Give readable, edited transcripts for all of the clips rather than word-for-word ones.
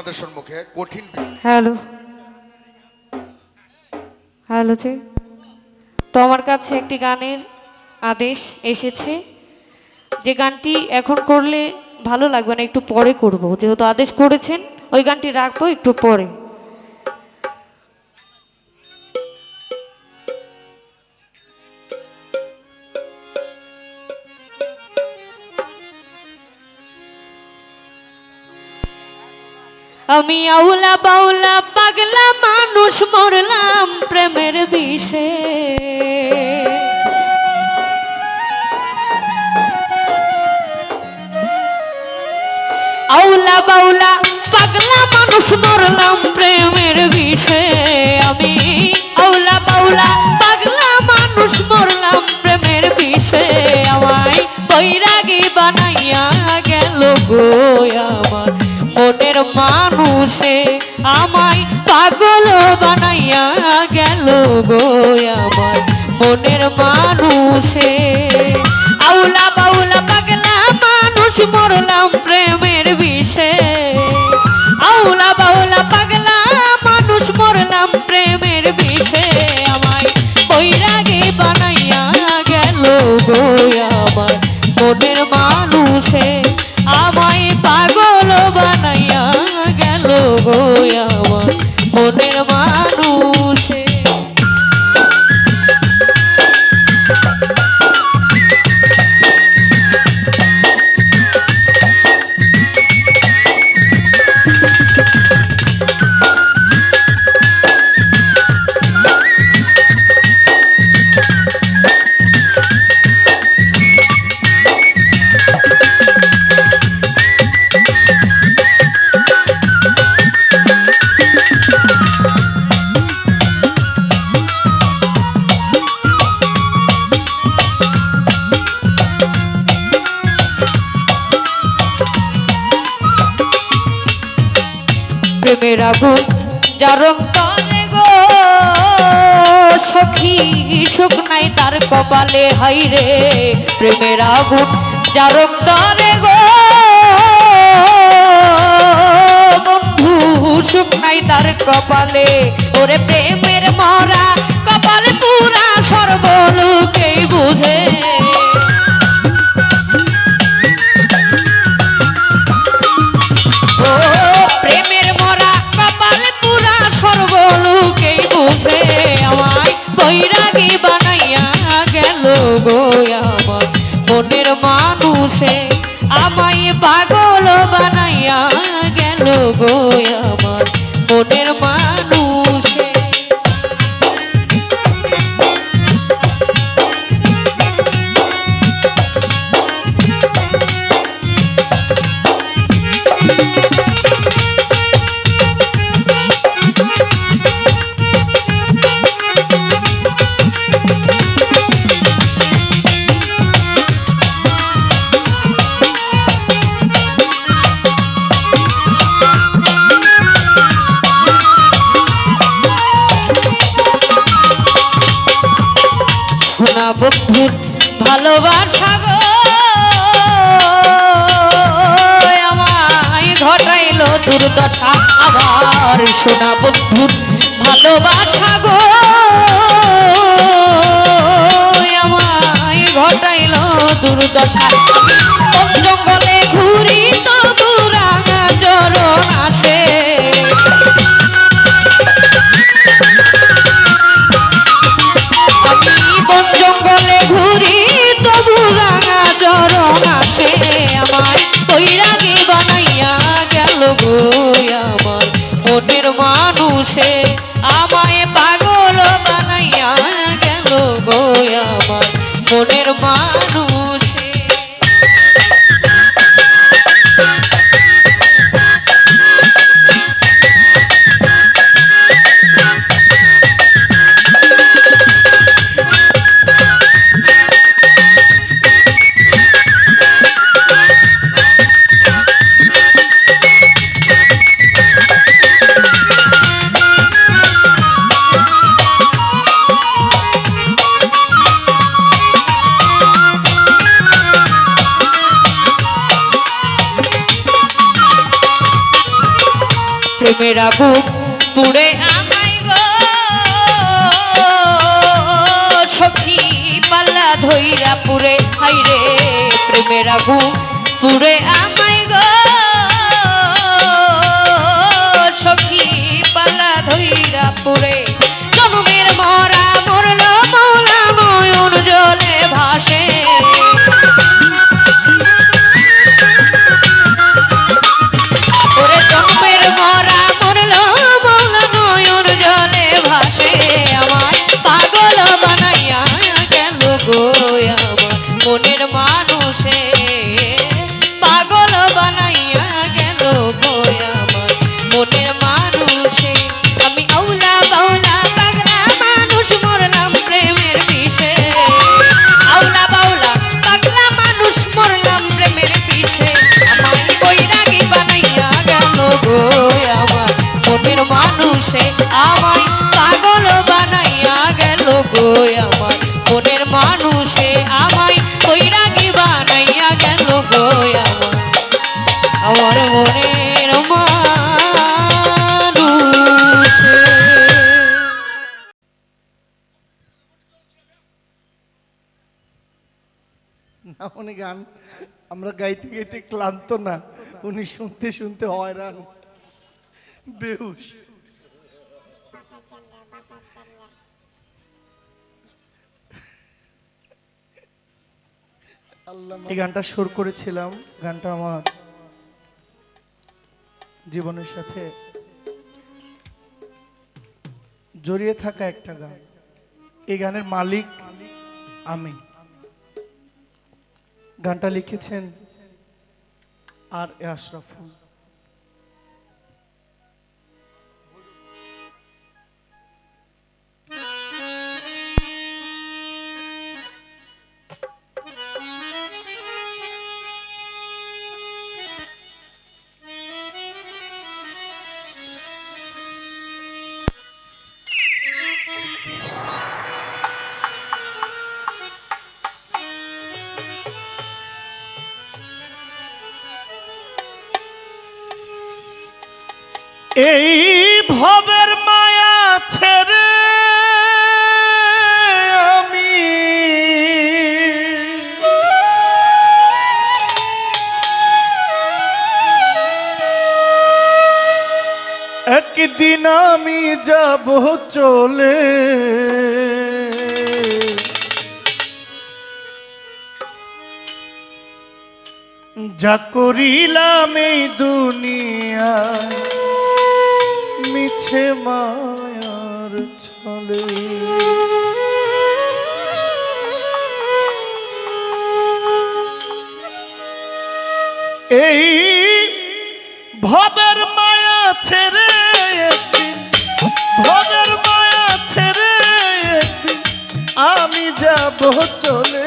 আপনাদের সম্মুখে কঠিন। হ্যালো হ্যালো জি, তো আমার কাছে একটি গানের আদেশ এসেছে, যে গানটি এখন করলে ভালো লাগবে না, একটু পরে করব, যেহেতু আদেশ করেছেন ওই গানটি রাখবো একটু পরে। আমি আউলা বাউলা পাগলা মানুষ মরলাম প্রেমের বিষে, আউলা বাউলা পাগলা মানুষ মরলাম প্রেমের বিষে। আমি আউলা বাউলা পাগলা মানুষ মরলাম প্রেমের বিষে। আমায় বৈরাগী বানাইয়া গেল গো আমার মনের মানুষে, আমায় পাগল বানাইয়া গেল গো আমার মনের মানুষে। আউলা বাউলা পাগলা মানুষ মরলাম প্রেমের বিষে, আউলা বাউলা পাগলা মানুষ মরলাম প্রেমের বিষে। আমায় বৈরাগী বানাইয়া গেল গো আমার মনের মানুষে, আমায় পাগল বানাইয়া গেল গো আমার মনের মানুষে। প্রেমের আগুন জারং তলে গো সখী, সুখ নাই তার কপালে হাইরে। প্রেমের আগুন জারং তলে গো বন্ধু, সুখ নাই তার কপালে। ওরে প্রেমের মরা কপালে পুরা সর্বলোকেই বুঝে। ও প্রেমের মরা কপালে পুরা সর্বলোকেই বুঝে। আমায় বৈরাগী বানাইয়া গেল গো আমার মনের মানুষে, আমায় পাগল বানাইয়া গেল গো আমার মনের মানুষে। সোনা বন্ধুর ভালোবাসা গো আমায় ঘটাইল দুর্দশা আবার। সোনা বন্ধুর ভালোবাসা গো আমায় ঘটাইল দুর্দশা। বন জঙ্গলে ঘুরি তবু রাঙা চরণ আসে, বন জঙ্গলে ঘুরি তবু রাঙা চরণ আসে। আমায় বৈরাগী বানাইয়া গেল গো আমার মনের মানুষে, আমায় পাগল বানাইয়া গেল গো আমার মনের মানুষে। প্রেমের আগুন পুড়ে আমায় গো সখী পাল্লা ধইরা পুড়ে হাইরে প্রেমের আগুন পুড়ে আমায় গো সখী পাল্লা ধইরা পুড়ে জনমের মরা মরল মৌলা নয়ন জলে ভাসে ওরে জনমের মরা মরল মৌলা নয়ন জলে ভাসে আমায় পাগল বানাইয়া গেল গো আমার মনের মানুষে পাগল বানাইয়া গেল গো আমার মনের মানুষে আমি আউলা বাউলা পাগলা মানুষ মরলাম প্রেমের বিষে আউলা বাউলা পাগলা মানুষ মরলাম প্রেমের বিষে আমায় বৈরাগী বানাইয়া গেল গো আমার মনের মানুষে আমায় পাগল বানাইয়া গেল গো আমার মনের মানুষে আমায় বৈরাগী বানাইয়া গেল গো আমার মনের মানুষে। না উনি গান আমরা গাইতে গাইতে ক্লান্ত না, উনি শুনতে শুনতে হয়রান বেহুশ। এই গানটা সুর করেছিলাম, গানটা আমার জীবনের সাথে জড়িয়ে থাকা একটা গান। এই গানের মালিক আমি। গানটা লিখেছেন আর এ আশরাফুল। এই ভবের মায়া ছেড়ে আমি একদিন আমি যাব চলে, যা করিলাম এই দুনিয়া মিছে মায়ার ছলে। এই ভবের মায়া ছেড়ে একদিন, ভবের মায়া ছেড়ে একদিন আমি যাব চলে,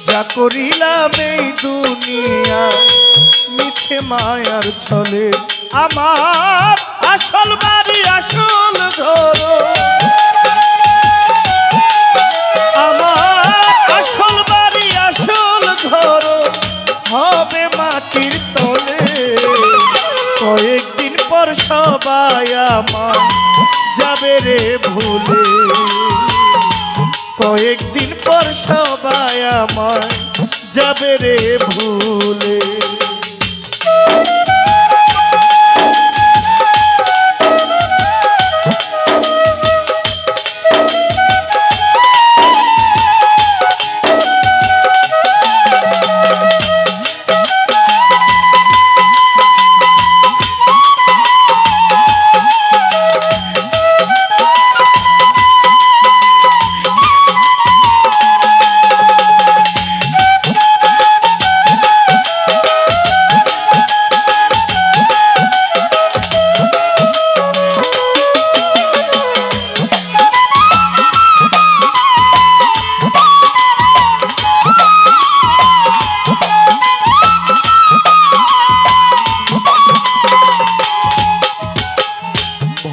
যা করিলাম এই দুনিয়া মিছে মায়ার ছলে। আমার আসল বাড়ি আসল ঘর, আমার আসল বাড়ি আসল ঘর হবে মাটির তলে। কয়েকদিন পর সবাই আমার যাবে রে ভুলে, কয়েকদিন পর সবাই আমার যাবে রে ভুলে।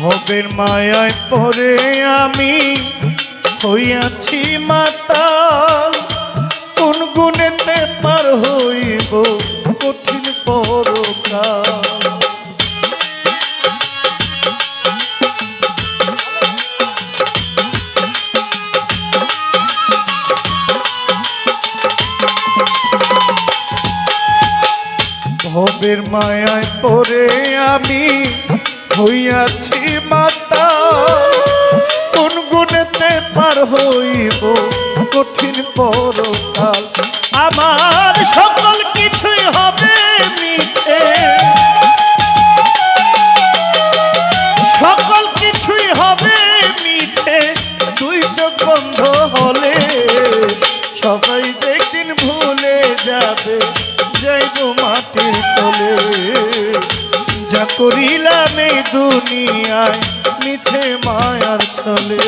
ভবের মায়ায় পড়ে আমি হইয়াছি মাতাল, কোন গুণেতে পার হইব কঠিন পরকাল। ভবের মায়ায় পড়ে আমি হইয়াছি মাতা, কোন গুণেতে পার হইব কঠিন পরকাল। আমার সকল কিছুই হবে মিছে, সকল কিছুই হবে মিছে, দুই চোখ বন্ধ হলে সবাই একদিন ভুলে যাবে, যাইব মাটির তলে। যা করিলাম এই দুনিয়ায় মিছে মায়ার ছলে।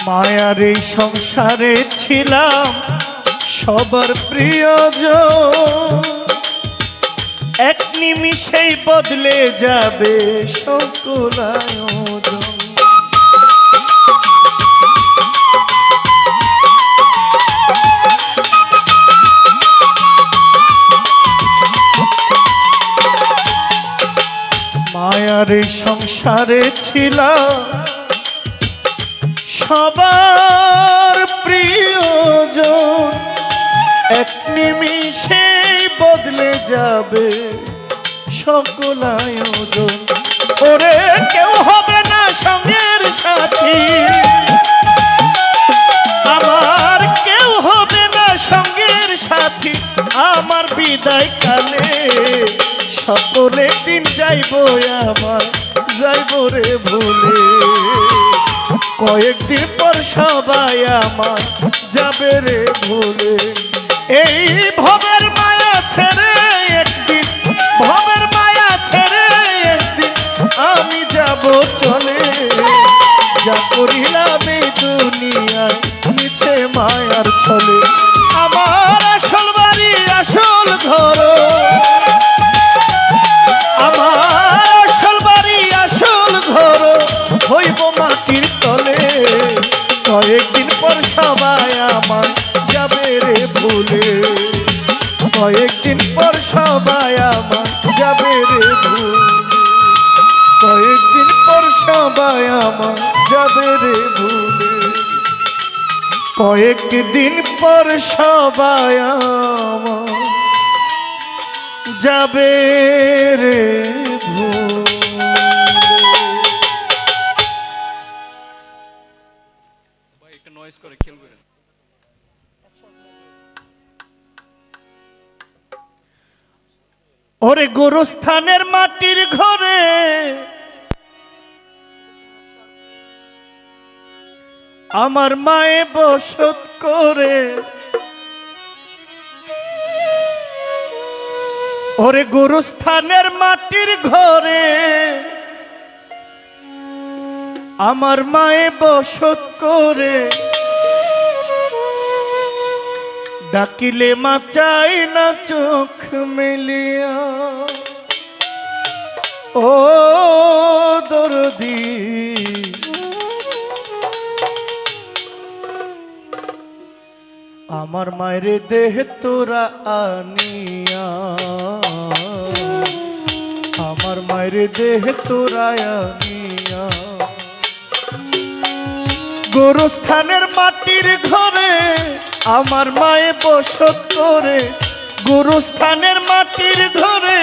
মায়ার এই সংসারে ছিলাম সবার প্রিয়জন, এক নিমিষেই বদলে যাবে সকল আয়োজন। মায়ার এই সংসারে ছিলাম সবার প্রিয়জন, এক নিমিষেই বদলে যাবে সকল আয়োজন। ওরে কেউ হবে না সঙ্গের সাথী, আমার কেউ হবে না সঙ্গের সাথী, আমার বিদায় কালে সকলে দিন যাইব আমার, যাইব রে ভুলে। কয়েকদিন পর সবাই আমার যাবে রে ভুলে। এই ভবের মায়া ছেড়ে একদিন, ভবের মায়া ছেড়ে একদিন আমি যাব চলে। যা করিলাম এই দুনিয়ায় মিছে মায়ার ছলে। আমার আসল বাড়ি আসল ঘর, আমার আসল বাড়ি আসল ঘর হইব মাটির তলে। কয়েকদিন পর সবাই আমার যাবে রে ভুলে, কয়েকদিন পর সবাই আমার যাবে রে ভুলে, কয়েকদিন পর সবাই আমার যাবে রে ভুলে, কয়েকদিন পর সবাই আমার যাবে রে ভুলে। ওরে গোরস্থানের মাটির ঘরে আমার মায়ে বসত করে, ওরে গোরস্থানের মাটির ঘরে আমার মায়ে বসত করে, ডাকিলে মা চাই না চোখ মেলিয়া। ও দরদি আমার মায়ের দেহ তোরা আনিয়া, আমার মায়ের দেহ তোরা আনিয়া, গোরস্থানের মাটির ঘরে আমার মায়ে বসত করে, গোরস্থানের মাটির ঘরে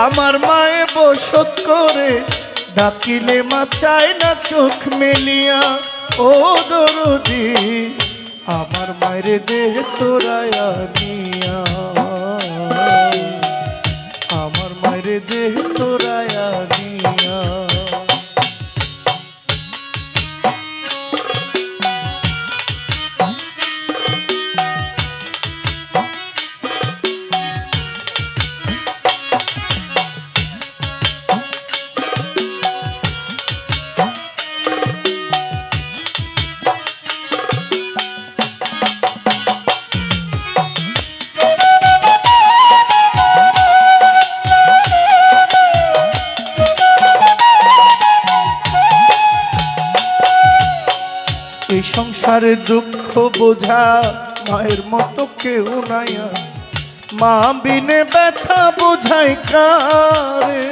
আমার মায়ে বসত করে, ডাকিলে মা চায় না চোখ মেলিয়া। ও দরদি আমার মায়ের দেহ তোরা আনিয়া, আমার মায়ের মায়ের দেহ তোরায়া নিয়া। এই সংসারে দুঃখ বোঝা মায়ের মতো কেউ নাই আর। মা বিনে ব্যথা বোঝাই কারে।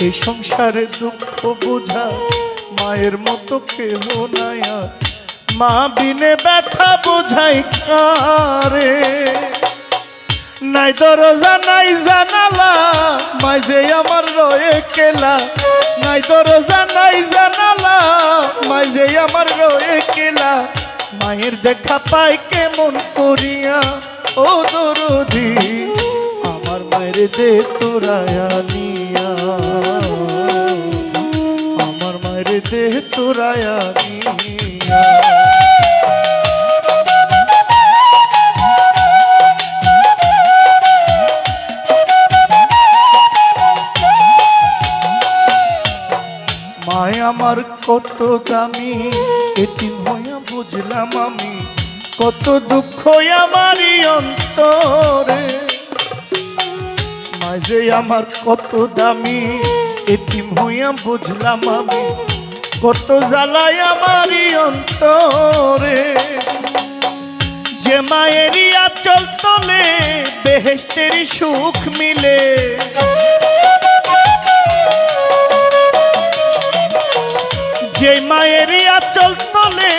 এই সংসারে দুঃখ বোঝা মায়ের মতো কেউ নাই আর। মা বিনে ব্যথা বোঝাই কারে। নাই দরজা নাই জানালা মাঝে আমার রয়ে কেলা। নাই দরজা নাই জানালা মাঝে আমার রয়ে কেলা। মায়ের দেখা পাই কেমন করিয়া ও দরদি আমার মায়ের দে তোরায়া নিয়া। আমার মায়ের দে তোরায়া নিয়া। মায় আমার কত দামি এতিম হইয়া বুঝলাম আমি। কত দুঃখ আমারই অন্তরে। মাঝে আমার কত দামি এতিম হইয়া বুঝলাম আমি। কত জ্বালায় আমারই অন্তরে। যে মায়েরই আঁচল তলে বেহেশতেরই সুখ মিলে। যে মায়েরই আঁচল তলে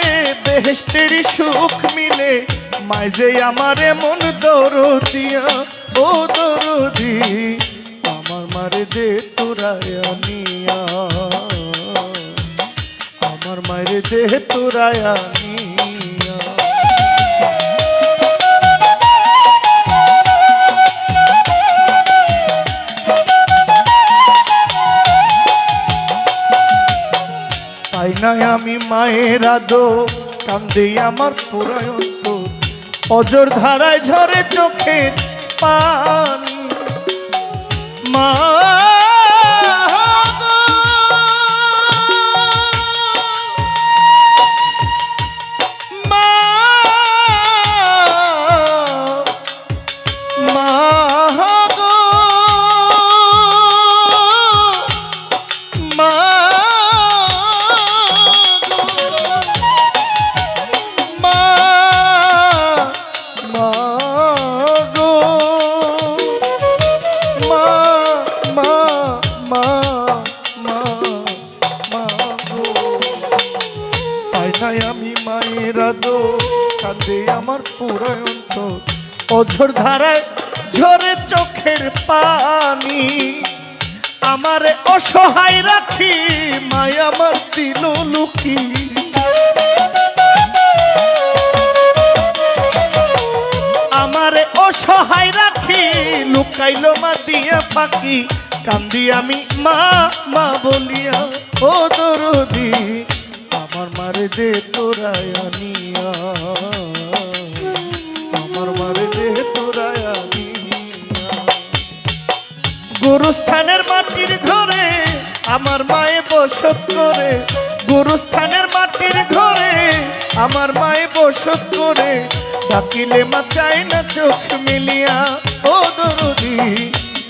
বেহেশতেরই সুখ মিলে। মাঝে আমার এমন দরদিয়া ও দরদি আমার মারে দে তোরায়া নিয়া। আমার মারে দে তোরায়া নিয়া। পাই নাই আমি মায়ের আদো কান্দে আমার পুরায় অন্তর। অজর ধারায় ঝরে চোখের পানি। মা আমি মায়ের আদো কাঁদে আমার পুরায় অন্তর। অঝোর ধারায় ঝরে চোখের পানি। আমারে অসহায় রাখি মায় আমার দিল লুকি। আমারে অসহায় রাখি লুকাইলো মা দিয়া ফাঁকি। কান্দি আমি মা মা বলিয়া ও দরদি আমার মারে দে তোরায়া নিয়া। আমার মারে দে তোরায়া নিয়া। গুরুস্থানের মাটির ঘরে আমার মায়ে বসত করে। গুরুস্থানের মাটির ঘরে আমার মায়ে বসত করে। ডাকিলে মা চাই না চোখ মিলিয়া ও দরদি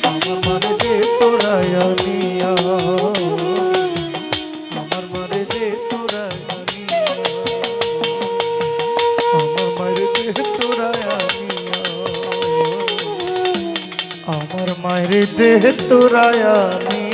আমার মারে দে তোরায়া নিয়া। আমার মারে দে তোরায়া নিয়া। আমার মারে দে তোরায়া নিয়া। আমার মারে দে তোরায়া নিয়া।